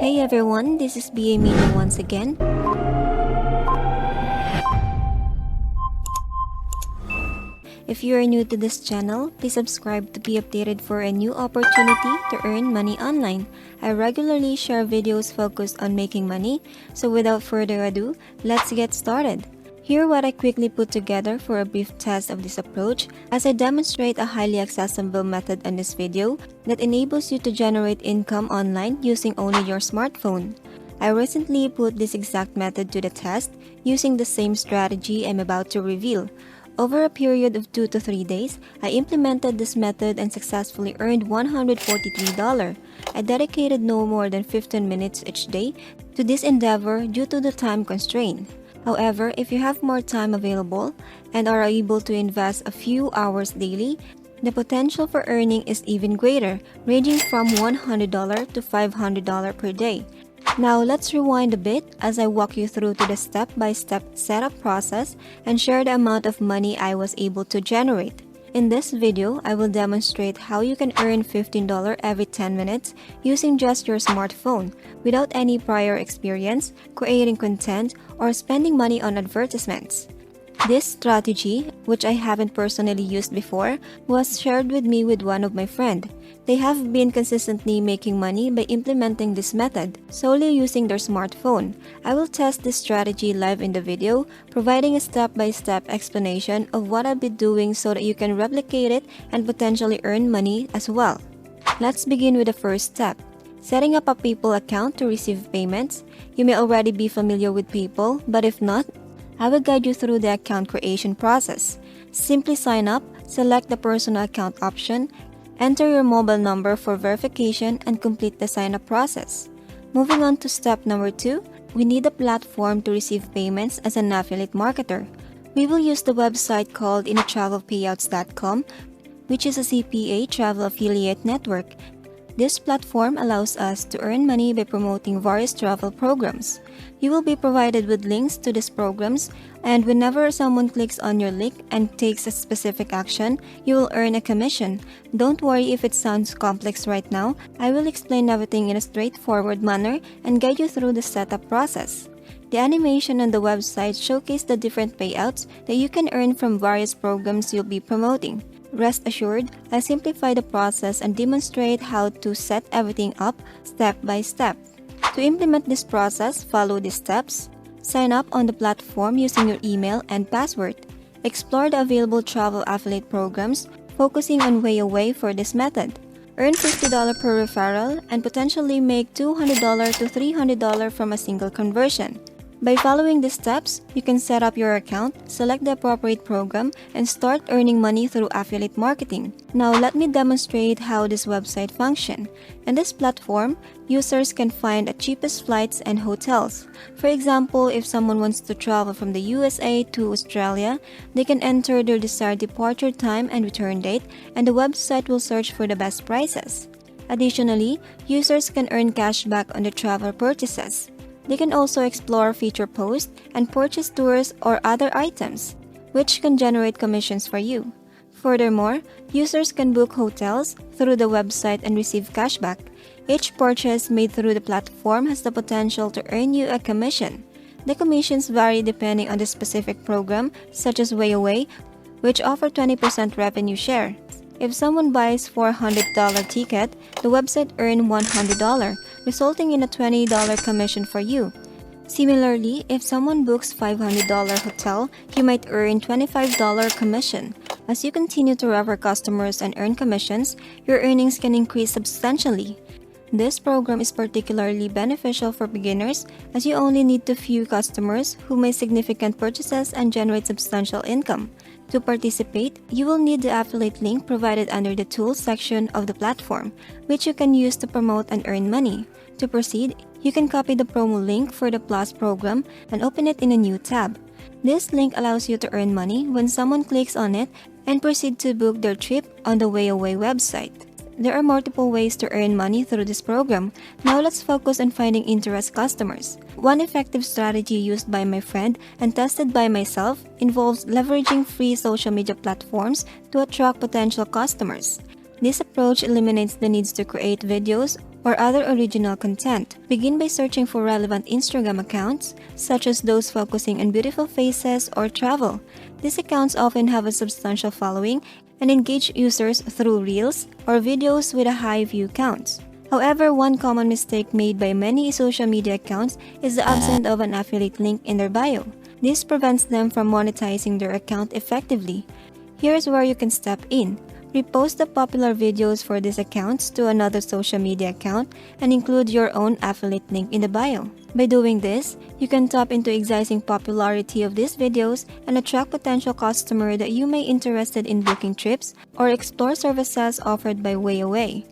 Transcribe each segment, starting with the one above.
Hey everyone, this is BA Media once again. If you are new to this channel, please subscribe to be updated for a new opportunity to earn money online. I regularly share videos focused on making money, so without further ado, let's get started. Here what I quickly put together for a brief test of this approach as I demonstrate a highly accessible method on this video that enables you to generate income online using only your smartphone. I recently put this exact method to the test using the same strategy I'm about to reveal. Over a period of 2 to 3 days, I implemented this method and successfully earned $143. I dedicated no more than 15 minutes each day to this endeavor due to the time constraint. However, if you have more time available and are able to invest a few hours daily, the potential for earning is even greater, ranging from $100 to $500 per day. Now let's rewind a bit as I walk you through to the step-by-step setup process and share the amount of money I was able to generate. In this video, I will demonstrate how you can earn $15 every 10 minutes using just your smartphone without any prior experience, creating content, or spending money on advertisements. This strategy, which I haven't personally used before, was shared with me with one of my friends. They have been consistently making money by implementing this method, solely using their smartphone. I will test this strategy live in the video, providing a step-by-step explanation of what I'll be doing so that you can replicate it and potentially earn money as well. Let's begin with the first step. Setting up a PayPal account to receive payments. You may already be familiar with PayPal, but if not, I will guide you through the account creation process. Simply sign up, select the personal account option, enter your mobile number for verification, and complete the sign-up process. Moving on to step number 2, we need a platform to receive payments as an affiliate marketer. We will use the website called InnoTravelPayouts.com, which is a CPA travel affiliate network. This platform allows us to earn money by promoting various travel programs. You will be provided with links to these programs, and whenever someone clicks on your link and takes a specific action, you will earn a commission. Don't worry if it sounds complex right now. I will explain everything in a straightforward manner and guide you through the setup process. The animation on the website showcases the different payouts that you can earn from various programs you'll be promoting. Rest assured, I'll simplify the process and demonstrate how to set everything up step by step. To implement this process, follow these steps. Sign up on the platform using your email and password. Explore the available travel affiliate programs, focusing on WayAway for this method. Earn $50 per referral and potentially make $200 to $300 from a single conversion. By following these steps, you can set up your account, select the appropriate program, and start earning money through affiliate marketing. Now let me demonstrate how this website functions. In this platform, users can find the cheapest flights and hotels. For example, if someone wants to travel from the USA to Australia, they can enter their desired departure time and return date, and the website will search for the best prices. Additionally, users can earn cashback on their travel purchases. They can also explore feature posts and purchase tours or other items, which can generate commissions for you. Furthermore, users can book hotels through the website and receive cashback. Each purchase made through the platform has the potential to earn you a commission. The commissions vary depending on the specific program, such as WayAway, which offer 20% revenue share. If someone buys $400 ticket, the website earns $100, resulting in a $20 commission for you. Similarly, if someone books $500 hotel, you might earn $25 commission. As you continue to refer customers and earn commissions, your earnings can increase substantially. This program is particularly beneficial for beginners as you only need a few customers who make significant purchases and generate substantial income. To participate, you will need the affiliate link provided under the Tools section of the platform, which you can use to promote and earn money. To proceed, you can copy the promo link for the Plus program and open it in a new tab. This link allows you to earn money when someone clicks on it and proceed to book their trip on the WayAway website. There are multiple ways to earn money through this program. Now let's focus on finding interest customers. One effective strategy used by my friend and tested by myself involves leveraging free social media platforms to attract potential customers. This approach eliminates the needs to create videos or other original content. Begin by searching for relevant Instagram accounts, such as those focusing on beautiful faces or travel. These accounts often have a substantial following and engage users through reels or videos with a high view counts. However, one common mistake made by many social media accounts is the absence of an affiliate link in their bio. This prevents them from monetizing their account effectively. Here's where you can step in. Repost the popular videos for these accounts to another social media account and include your own affiliate link in the bio. By doing this, you can tap into existing popularity of these videos and attract potential customers that you may be interested in booking trips or explore services offered by Wayaway.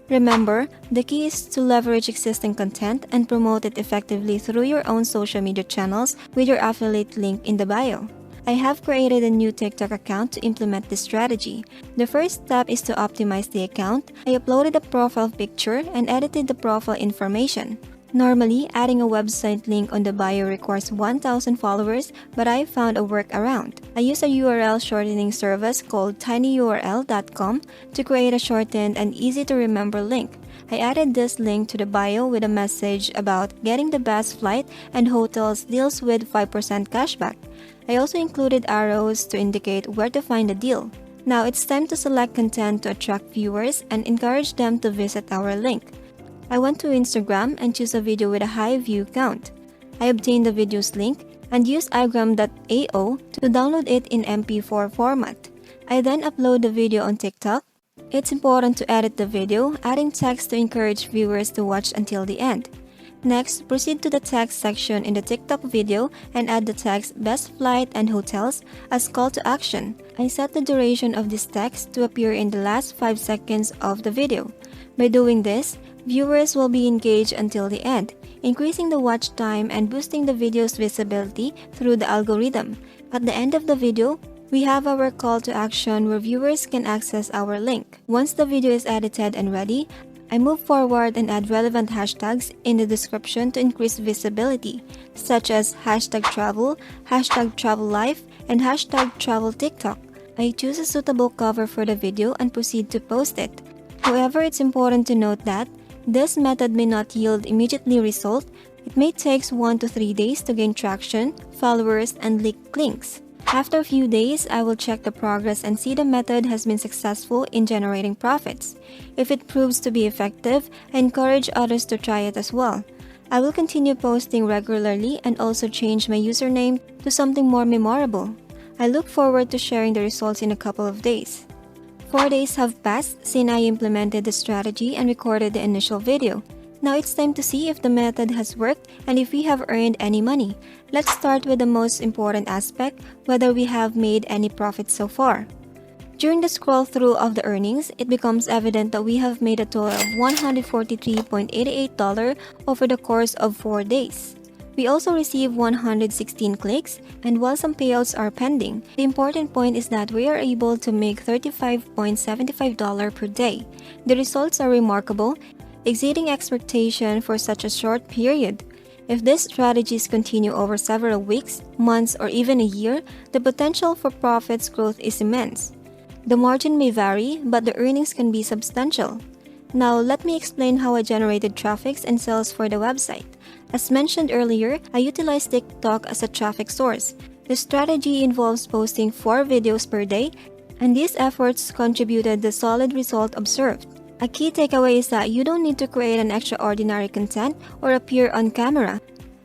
Remember, the key is to leverage existing content and promote it effectively through your own social media channels with your affiliate link in the bio. I have created a new TikTok account to implement this strategy. The first step is to optimize the account. I uploaded a profile picture and edited the profile information. Normally, adding a website link on the bio requires 1,000 followers, but I found a workaround. I use a URL shortening service called tinyurl.com to create a shortened and easy-to-remember link. I added this link to the bio with a message about getting the best flight and hotels deals with 5% cashback. I also included arrows to indicate where to find the deal. Now it's time to select content to attract viewers and encourage them to visit our link. I went to Instagram and choose a video with a high view count. I obtained the video's link and used igram.ao to download it in MP4 format. I then upload the video on TikTok. It's important to edit the video, adding text to encourage viewers to watch until the end. Next, proceed to the text section in the TikTok video and add the text "Best Flight and Hotels" as call to action. I set the duration of this text to appear in the last 5 seconds of the video. By doing this, viewers will be engaged until the end, increasing the watch time and boosting the video's visibility through the algorithm. At the end of the video, we have our call to action where viewers can access our link. Once the video is edited and ready, I move forward and add relevant hashtags in the description to increase visibility, such as #travel, #travellife, and #travelTikTok. I choose a suitable cover for the video and proceed to post it. However, it's important to note that this method may not yield immediately result. It may take 1 to 3 days to gain traction, followers, and links. After a few days, I will check the progress and see the method has been successful in generating profits. If it proves to be effective, I encourage others to try it as well. I will continue posting regularly and also change my username to something more memorable. I look forward to sharing the results in a couple of days. 4 days have passed since I implemented the strategy and recorded the initial video. Now it's time to see if the method has worked and if we have earned any money. Let's start with the most important aspect, whether we have made any profit so far. During the scroll through of the earnings, it becomes evident that we have made a total of $143.88 over the course of 4 days. We also received 116 clicks, and while some payouts are pending, the important point is that we are able to make $35.75 per day. The results are remarkable, exceeding expectation for such a short period. If these strategies continue over several weeks, months, or even a year, the potential for profits growth is immense. The margin may vary, but the earnings can be substantial. Now, let me explain how I generated traffic and sales for the website. As mentioned earlier, I utilize TikTok as a traffic source. The strategy involves posting 4 videos per day, and these efforts contributed the solid result observed. A key takeaway is that you don't need to create an extraordinary content or appear on camera.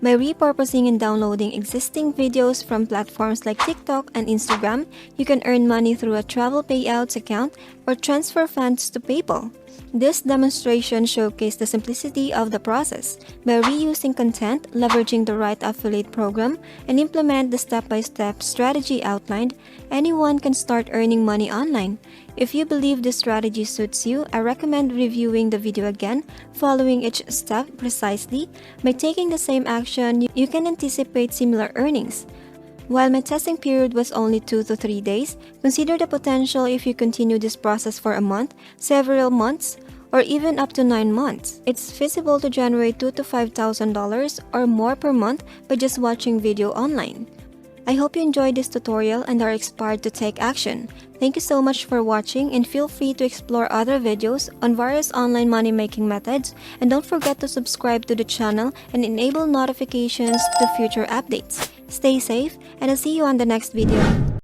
By repurposing and downloading existing videos from platforms like TikTok and Instagram, you can earn money through a travel payouts account or transfer funds to PayPal. This demonstration showcased the simplicity of the process. By reusing content, leveraging the right affiliate program, and implement the step-by-step strategy outlined, anyone can start earning money online. If you believe this strategy suits you, I recommend reviewing the video again, following each step precisely. By taking the same action, you can anticipate similar earnings. While my testing period was only 2 to 3 days, consider the potential if you continue this process for a month, several months, or even up to 9 months. It's feasible to generate $2,000 to $5,000 or more per month by just watching video online. I hope you enjoyed this tutorial and are inspired to take action. Thank you so much for watching, and feel free to explore other videos on various online money making methods, and don't forget to subscribe to the channel and enable notifications to future updates. Stay safe, and I'll see you on the next video.